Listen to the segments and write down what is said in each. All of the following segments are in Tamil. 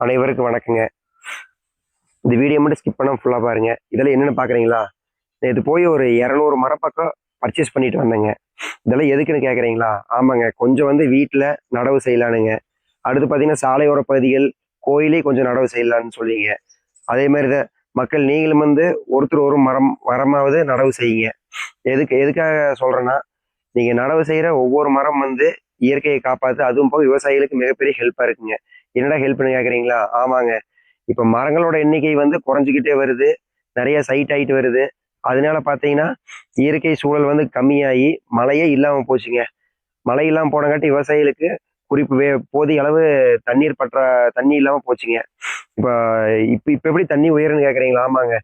அனைவருக்கும் வணக்கங்க. இந்த வீடியோ மட்டும் ஸ்கிப் பண்ணாம ஃபுல்லா பாருங்க. இதெல்லாம் என்னன்னு பார்க்குறீங்களா? நேத்து போய் ஒரு 200 மரம் பக்கம் பர்ச்சேஸ் பண்ணிட்டு வந்தேங்க. இதெல்லாம் எதுக்குன்னு கேட்குறீங்களா? ஆமாங்க. கொஞ்சம் வந்து வீட்ல நடவு செய்யலானுங்க. அடுத்து பார்த்தீங்கன்னா, சாலையோர பகுதிகள், கோயிலே கொஞ்சம் நடவு செய்யலான்னு சொல்லிங்க. அதே மாரி தான் மக்கள் நீங்களும் வந்து ஒருத்தர் ஒரு மரமாவது நடவு செய்யுங்க. எதுக்காக சொல்றேன்னா, நீங்க நடவு செய்ற ஒவ்வொரு மரம் வந்து இயற்கையை காப்பாத்து, அதுவும் போக விவசாயிகளுக்கு மிகப்பெரிய ஹெல்ப்பா இருக்குங்க. என்னடா ஹெல்ப்ன்னு கேட்குறீங்களா? ஆமாங்க. இப்ப மரங்களோட எண்ணிக்கை வந்து குறைஞ்சுக்கிட்டே வருது. நெறைய சைட் ஆயிட்டு வருது. அதனால பார்த்தீங்கன்னா, இயற்கை சூழல் வந்து கம்மியாயி, மழையே இல்லாம போச்சுங்க. மழை இல்லாம போனங்காட்டி விவசாயிகளுக்கு குறிப்பு போதிய அளவு தண்ணீர் தண்ணி இல்லாம போச்சுங்க. இப்ப இப்ப இப்ப எப்படி தண்ணி உயரும்ன்னு கேட்கிறீங்களா? ஆமாங்க.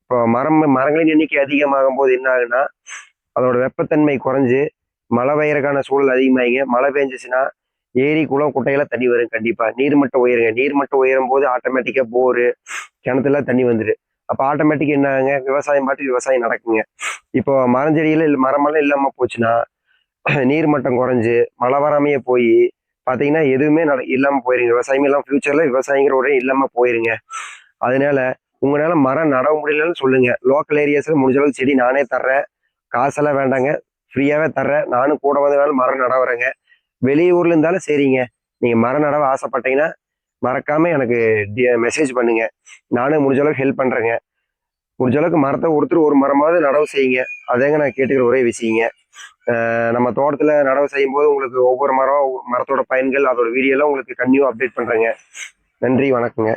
இப்போ மரங்களின் எண்ணிக்கை அதிகமாகும்போது என்ன ஆகுன்னா, அதோட வெப்பத்தன்மை குறைஞ்சு, மழை பெய்யறக்கான சூழல் அதிகமாயிங்க. மழை பெஞ்சுச்சுன்னா, ஏரி, குளம், குட்டையெல்லாம் தண்ணி வரும் கண்டிப்பா. நீர்மட்டம் உயருங்க. நீர்மட்டம் உயரும்போது ஆட்டோமேட்டிக்கா போரு, கிணத்துல தண்ணி வந்துரு. அப்ப ஆட்டோமேட்டிக் என்ன ஆகுங்க? விவசாயம் பாட்டுக்கு விவசாயம் நடக்குங்க. இப்போ மரஞ்செடிகள் மரமெல்லாம் இல்லாம போச்சுன்னா, நீர்மட்டம் குறைஞ்சு, மழை வராமயே போயி, பார்த்தீங்கன்னா எதுவுமே இல்லாம போயிருங்க. விவசாயமே இல்லாம ஃபியூச்சர்ல விவசாயங்கிற ஒரே இல்லாம போயிருங்க. அதனால உங்களால மரம் நடவு முடியலன்னு சொல்லுங்க. லோக்கல் ஏரியாஸ்ல முடிஞ்ச அளவுக்கு செடி நானே தர்றேன். காசெல்லாம் வேண்டாங்க. ஃப்ரீயாவே தர்றேன். நானும் கூட வந்து வேணாலும் மரம் நட வரேங்க. வெளியூர்ல இருந்தாலும் சரிங்க. நீங்க மரம் நடவ ஆசைப்பட்டீங்கன்னா, மறக்காம எனக்கு மெசேஜ் பண்ணுங்க. நானும் முடிஞ்ச அளவுக்கு ஹெல்ப் பண்றேங்க. முடிஞ்ச அளவுக்கு மரத்த ஒருத்தர் ஒரு மரமாவது நடவு செய்யுங்க. அதாங்க நான் கேட்டுக்கிற ஒரே விஷயங்க. நம்ம தோட்டத்துல நடவு செய்யும்போது உங்களுக்கு ஒவ்வொரு மரத்தோட பயன்கள், அதோட வீடியோலாம் உங்களுக்கு கன்டினியூவா அப்டேட் பண்றேங்க. நன்றி, வணக்கங்க.